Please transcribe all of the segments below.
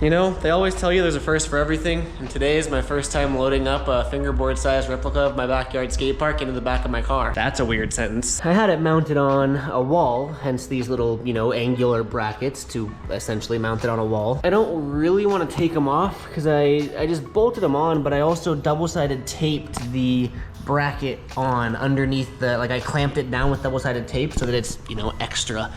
You know, they always tell you there's a first for everything, and today is my first time loading up a fingerboard-sized replica of my backyard skate park into the back of my car. That's a weird sentence. I had it mounted on a wall, hence these little, you know, angular brackets to essentially mount it on a wall. I don't really want to take them off because I just bolted them on, but I also double-sided taped the bracket on underneath the, like I clamped it down with double-sided tape so that it's, you know, extra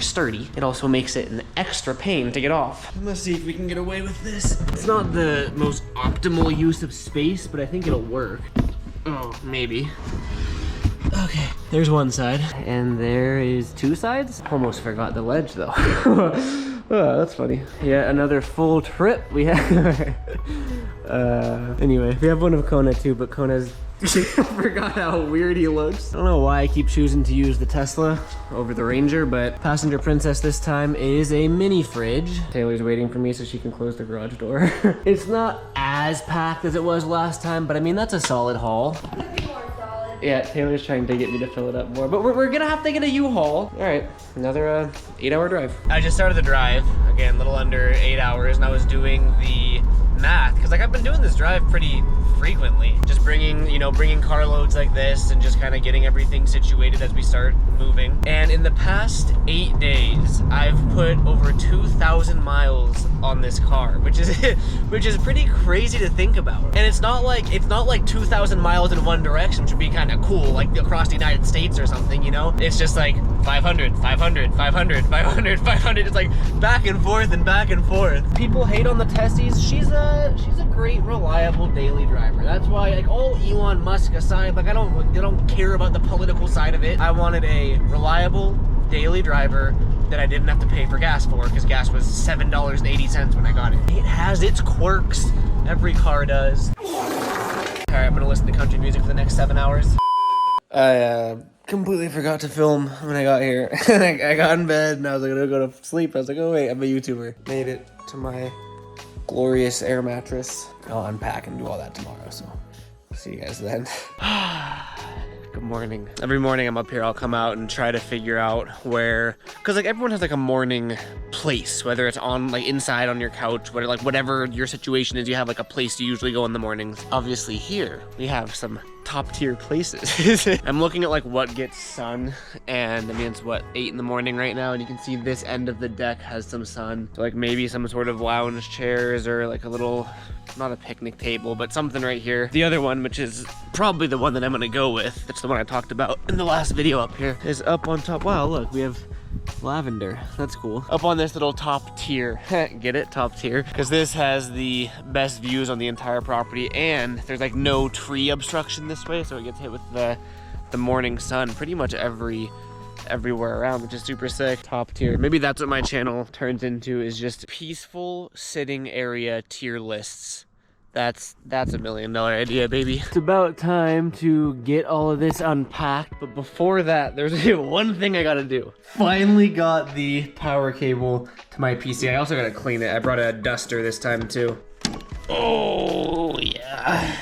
sturdy. It also makes it an extra pain to get off. Let's see if we can get away with this. It's not the most optimal use of space, but I think it'll work. Oh, maybe. Okay, there's one side. And there is two sides? Almost forgot the ledge though. Oh, that's funny. Yeah, another full trip we have. Anyway, we have one of Kona too, but Kona's I forgot how weird he looks. I don't know why I keep choosing to use the Tesla over the Ranger, but passenger princess this time is a mini fridge. Taylor's waiting for me so she can close the garage door. It's not as packed as it was last time, but I mean, that's a solid haul. Yeah, Taylor's trying to get me to fill it up more, but we're gonna have to get a U-Haul. All right, another 8-hour drive. I just started the drive, again, a little under 8 hours, and I was doing the math, because like I've been doing this drive pretty frequently. Just bringing carloads like this and just kind of getting everything situated as we start moving. And in the past 8 days, I've put over 2,000 miles on this car, which is pretty crazy to think about. And it's not like 2,000 miles in one direction, which would be kind of cool, like across the United States or something, you know? It's just like 500, 500, 500, 500, 500. It's like back and forth and back and forth. People hate on the Testies. She's a great, reliable daily driver. That's why, like, all Elon Musk aside, like I don't care about the political side of it. I wanted a reliable daily driver that I didn't have to pay for gas for, because gas was $7.80 when I got it. It has its quirks. Every car does. All right, I'm gonna listen to country music for the next 7 hours. I completely forgot to film when I got here. I got in bed and I was like, gonna go to sleep. I was like, oh wait, I'm a YouTuber. Made it to my glorious air mattress. I'll unpack and do all that tomorrow, so see you guys then. Good morning. Every morning I'm up here, I'll come out and try to figure out where, because like everyone has like a morning place, whether it's on like inside on your couch, whatever your situation is, you have like a place to usually go in the mornings. Obviously here we have some top tier places. I'm looking at like what gets sun, and I mean it's what, 8 in the morning right now, and you can see this end of the deck has some sun. So like maybe some sort of lounge chairs or like a little, not a picnic table, but something right here. The other one, which is probably the one that I'm gonna go with, it's the one I talked about in the last video up here, is up on top. Wow, look, we have lavender. That's cool. Up on this little top tier. Get it? Top tier. Because this has the best views on the entire property, and there's like no tree obstruction this way, so it gets hit with the morning sun pretty much everywhere around, which is super sick. Top tier. Maybe that's what my channel turns into, is just peaceful sitting area tier lists. That's a $1 million idea, baby. It's about time to get all of this unpacked, but before that, there's one thing I gotta do. Finally got the power cable to my PC. I also gotta clean it. I brought a duster this time too. Oh, yeah.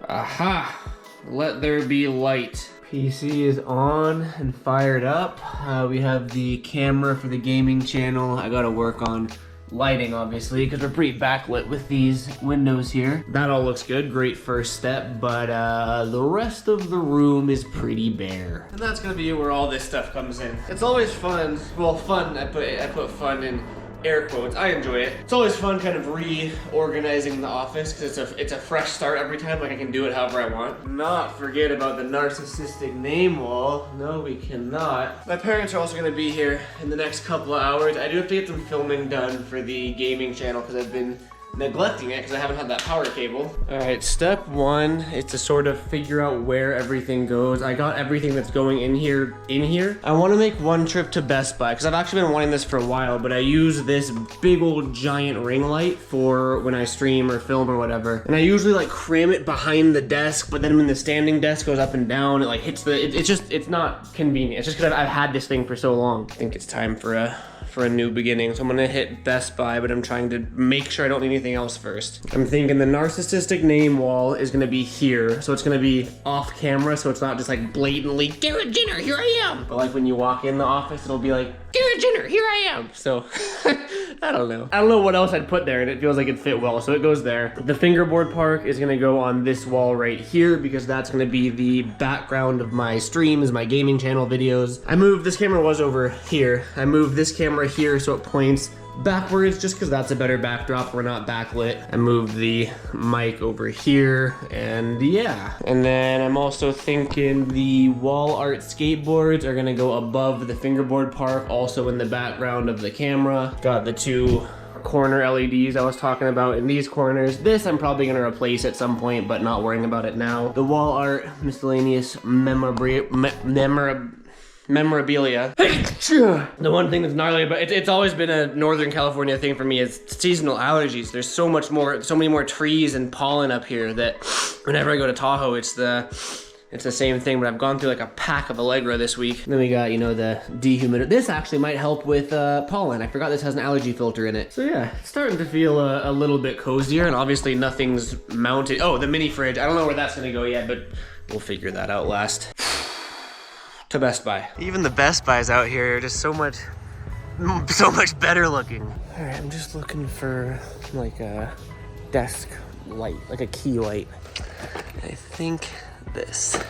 Aha, let there be light. PC is on and fired up. We have the camera for the gaming channel. I gotta work on lighting, obviously, because we're pretty backlit with these windows here. That all looks good, great first step, but the rest of the room is pretty bare. And that's gonna be where all this stuff comes in. It's always fun, well, fun, I put fun in air quotes. I enjoy it. It's always fun kind of reorganizing the office, because it's a fresh start every time. Like I can do it however I want. Not forget about the narcissistic name wall. No, we cannot. My parents are also going to be here in the next couple of hours. I do have to get some filming done for the gaming channel, because I've been neglecting it because I haven't had that power cable. All right, step one is to sort of figure out where everything goes. I got everything that's going in here. I want to make one trip to Best Buy, because I've actually been wanting this for a while, but I use this big old giant ring light for when I stream or film or whatever. And I usually like cram it behind the desk, but then when the standing desk goes up and down, it like hits it's not convenient. It's just because I've had this thing for so long. I think it's time for a new beginning. So I'm gonna hit Best Buy, but I'm trying to make sure I don't need anything else first. I'm thinking the narcissistic name wall is gonna be here. So it's gonna be off camera, so it's not just like blatantly, Garrett Ginner, here I am. But like when you walk in the office, it'll be like, Garrett Ginner, here I am. So I don't know. I don't know what else I'd put there, and it feels like it'd fit well, so it goes there. The fingerboard park is gonna go on this wall right here because that's gonna be the background of my streams, my gaming channel videos. I moved, this camera was over here. I moved this camera here so it points backwards just because that's a better backdrop. We're not backlit. I moved the mic over here, and yeah. And then I'm also thinking the wall art skateboards are gonna go above the fingerboard park, also in the background of the camera. Got the two corner LEDs I was talking about in these corners. This I'm probably gonna replace at some point, but not worrying about it now. The wall art, miscellaneous memorabilia. The one thing that's gnarly about it's always been a Northern California thing for me is seasonal allergies. There's so many more trees and pollen up here that whenever I go to Tahoe, it's the same thing, but I've gone through like a pack of Allegra this week. Then we got, you know, the dehumidifier. This actually might help with pollen. I forgot this has an allergy filter in it. So yeah, it's starting to feel a little bit cozier, and obviously nothing's mounted. Oh, the mini fridge. I don't know where that's gonna go yet, but we'll figure that out last. To Best Buy. Even the Best Buys out here are just so much better looking. All right, I'm just looking for like a desk light, like a key light. I think this.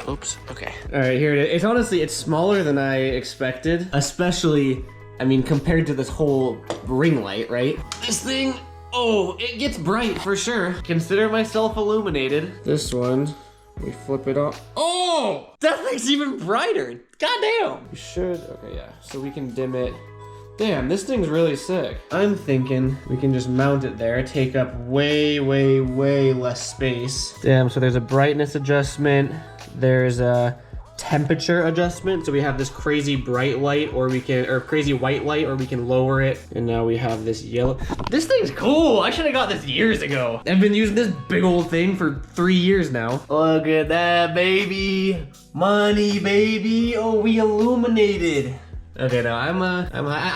Oops, okay. All right, here it is. It's smaller than I expected, especially, I mean, compared to this whole ring light, right? This thing, oh, it gets bright for sure. Consider myself illuminated. This one, we flip it off. Oh, that thing's even brighter. Goddamn. You should, okay, yeah. So we can dim it. Damn, this thing's really sick. I'm thinking we can just mount it there, take up way less space. Damn, so there's a brightness adjustment. There's a temperature adjustment. So we have this crazy bright light, or crazy white light, or we can lower it. And now we have this yellow. This thing's cool. I should have got this years ago. I've been using this big old thing for 3 years now. Look at that, baby. Money, baby. Oh, we illuminated. Okay, now I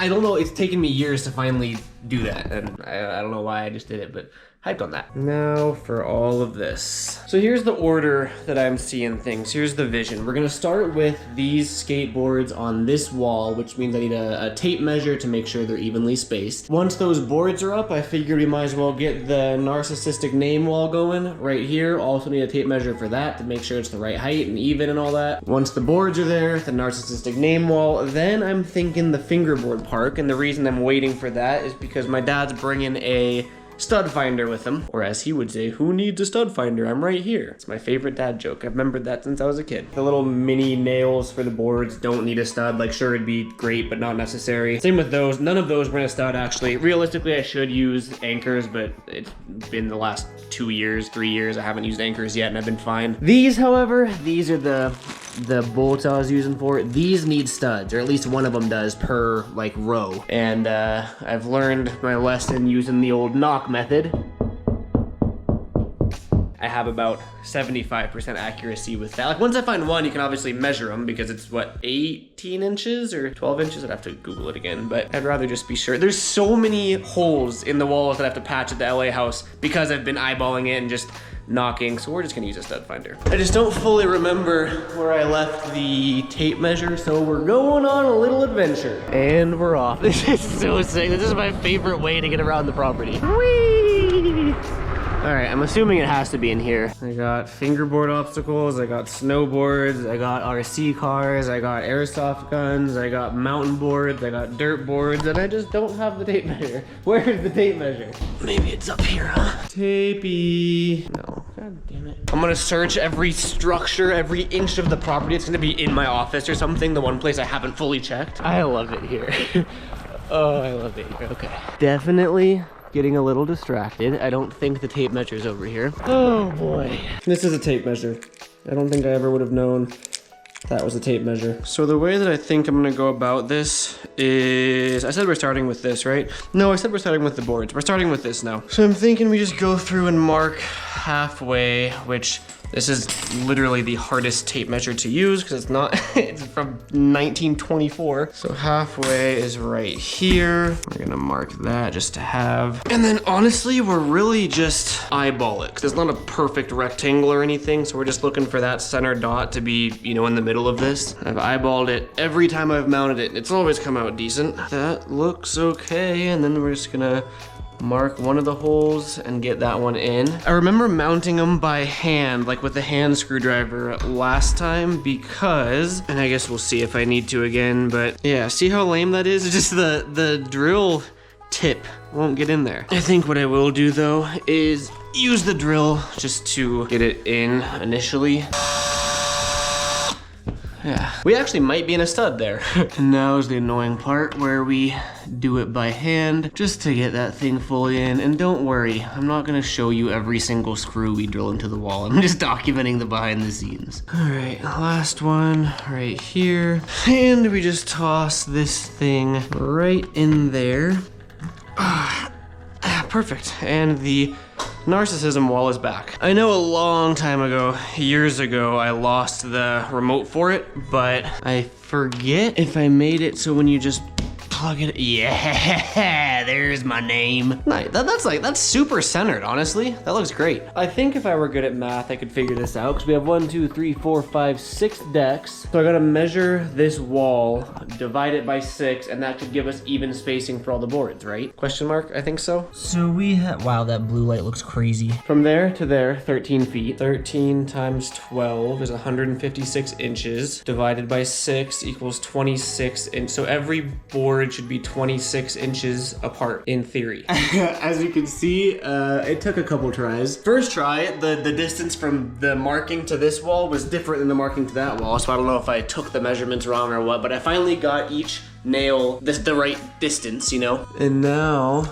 don't know, it's taken me years to finally do that, and I don't know why I just did it, but hyped on that. Now for all of this. So here's the order that I'm seeing things. Here's the vision. We're gonna start with these skateboards on this wall, which means I need a tape measure to make sure they're evenly spaced. Once those boards are up, I figured we might as well get the narcissistic name wall going right here. Also need a tape measure for that to make sure it's the right height and even and all that. Once the boards are there, the narcissistic name wall, then I'm thinking the fingerboard park, and the reason I'm waiting for that is because my dad's bringing a stud finder with him, or as he would say, who needs a stud finder? I'm right here. It's my favorite dad joke. I've remembered that since I was a kid. The little mini nails for the boards don't need a stud. Like, sure, it'd be great, but not necessary. Same with those. None of those were in a stud, actually. Realistically, I should use anchors, but it's been the last 2 years, 3 years. I haven't used anchors yet, and I've been fine. These, however, these are the bolts I was using for it. These need studs, or at least one of them does per like row. And I've learned my lesson using the old knock method. I have about 75% accuracy with that. Like, once I find one, you can obviously measure them because it's what, 18 inches or 12 inches? I'd have to Google it again, but I'd rather just be sure. There's so many holes in the walls that I have to patch at the LA house because I've been eyeballing it and just knocking, so we're just gonna use a stud finder. I just don't fully remember where I left the tape measure, so we're going on a little adventure. And we're off. This is so sick. This is my favorite way to get around the property. Whee! All right, I'm assuming it has to be in here. I got fingerboard obstacles, I got snowboards, I got RC cars, I got airsoft guns, I got mountain boards, I got dirt boards, and I just don't have the tape measure. Where's the tape measure? Maybe it's up here, huh? Tapey. No, god damn it. I'm gonna search every structure, every inch of the property. It's gonna be in my office or something, the one place I haven't fully checked. I love it here. Oh, I love it here, okay. Definitely getting a little distracted. I don't think the tape measure's over here. Oh boy. This is a tape measure. I don't think I ever would have known that was a tape measure. So the way that I think I'm gonna go about this is, I said we're starting with this, right? No, I said we're starting with the boards. We're starting with this now. So I'm thinking we just go through and mark halfway, which This is literally the hardest tape measure to use because it's not, it's from 1924. So halfway is right here. We're gonna mark that just to have. And then honestly, we're really just eyeball it. 'Cause it's not a perfect rectangle or anything. So we're just looking for that center dot to be, you know, in the middle of this. I've eyeballed it every time I've mounted it. It's always come out decent. That looks okay. And then we're just gonna mark one of the holes and get that one in. I remember mounting them by hand, like with a hand screwdriver last time because, and I guess we'll see if I need to again, but yeah, see how lame that is? It's just the drill tip won't get in there. I think what I will do though is use the drill just to get it in initially. Yeah, we actually might be in a stud there. And now is the annoying part where we do it by hand just to get that thing fully in. And don't worry, I'm not gonna show you every single screw we drill into the wall. I'm just documenting the behind the scenes. All right, last one right here. And we just toss this thing right in there. Perfect, and the narcissism wall is back. I know a long time ago, years ago, I lost the remote for it, but I forget if I made it so when you just plug it, yeah, there's my name. Nice. That's super centered, honestly. That looks great. I think if I were good at math, I could figure this out because we have 1, 2, 3, 4, 5, 6 decks. So I gotta measure this wall, divide it by 6, and that should give us even spacing for all the boards, right? Question mark, I think so. So we have, wow, that blue light looks crazy. From there to there, 13 feet. 13 times 12 is 156 inches. Divided by 6 equals 26 inches. So every board should be 26 inches apart in theory. As you can see, it took a couple tries. First try, the distance from the marking to this wall was different than the marking to that wall, so I don't know if I took the measurements wrong or what, but I finally got each nail the right distance, you know? And now,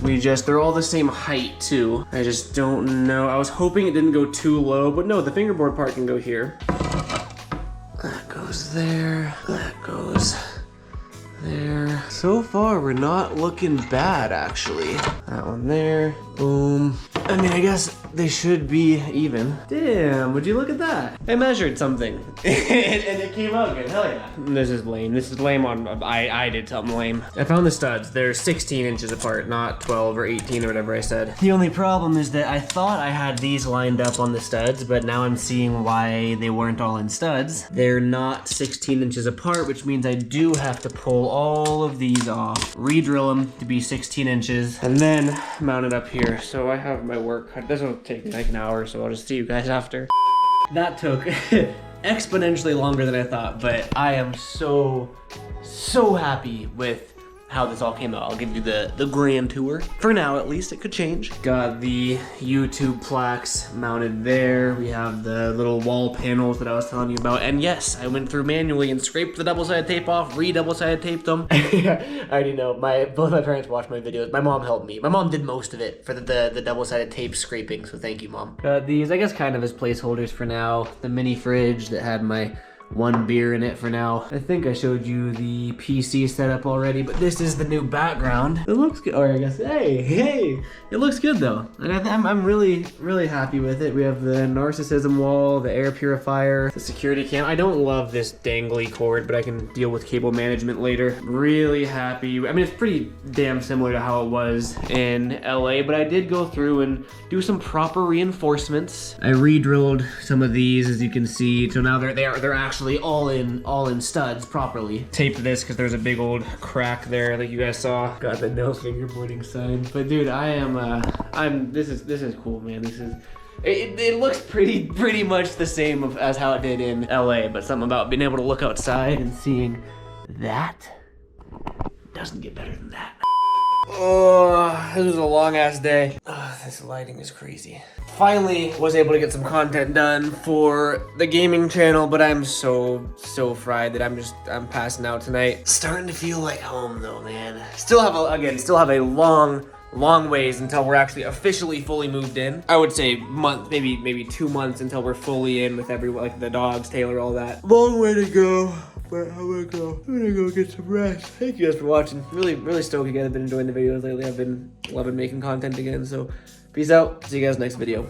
they're all the same height too. I just don't know. I was hoping it didn't go too low, but no, the fingerboard part can go here. That goes there, that goes there. So far, we're not looking bad, actually. That one there, boom. I mean, I guess they should be even. Damn, would you look at that? I measured something, and it came out good, hell yeah. This is lame. This is lame on, I did something lame. I found the studs. They're 16 inches apart, not 12 or 18 or whatever I said. The only problem is that I thought I had these lined up on the studs, but now I'm seeing why they weren't all in studs. They're not 16 inches apart, which means I do have to pull all of these off, re-drill them to be 16 inches, and then mount it up here. So I have my work cut. This will take like an hour, so I'll just see you guys after. That took exponentially longer than I thought, but I am so happy with how this all came out. I'll give you the grand tour. For now, at least, it could change. Got the YouTube plaques mounted there. We have the little wall panels that I was telling you about. And yes, I went through manually and scraped the double-sided tape off, re-double-sided taped them. I already know, both my parents watched my videos. My mom helped me. My mom did most of it for the double-sided tape scraping, so thank you, Mom. Got these, I guess, kind of as placeholders for now. The mini fridge that had my one beer in it for now. I think I showed you the PC setup already, but this is the new background. It looks good, or I guess, hey, it looks good though. And I'm really happy with it. We have the narcissism wall, the air purifier, the security cam. I don't love this dangly cord, but I can deal with cable management later. Really happy. I mean, it's pretty damn similar to how it was in LA, but I did go through and do some proper reinforcements. I re-drilled some of these, as you can see, so now they're actually all in studs properly. Taped this because there's a big old crack there like you guys saw. Got the no fingerboarding sign. But dude, this is cool, man. It looks pretty much the same as how it did in LA, but something about being able to look outside and seeing that doesn't get better than that. Oh, this was a long ass day. Oh, this lighting is crazy. Finally was able to get some content done for the gaming channel, but I'm so fried that I'm passing out tonight. Starting to feel like home though, man. Still have a long ways until we're actually officially fully moved in. I would say month, maybe 2 months until we're fully in with everyone, like the dogs, Taylor, all that. Long way to go. But I'm gonna go get some rest. Thank you guys for watching. Really stoked you guys have been enjoying the videos lately. I've been loving making content again, so peace out. See you guys next video.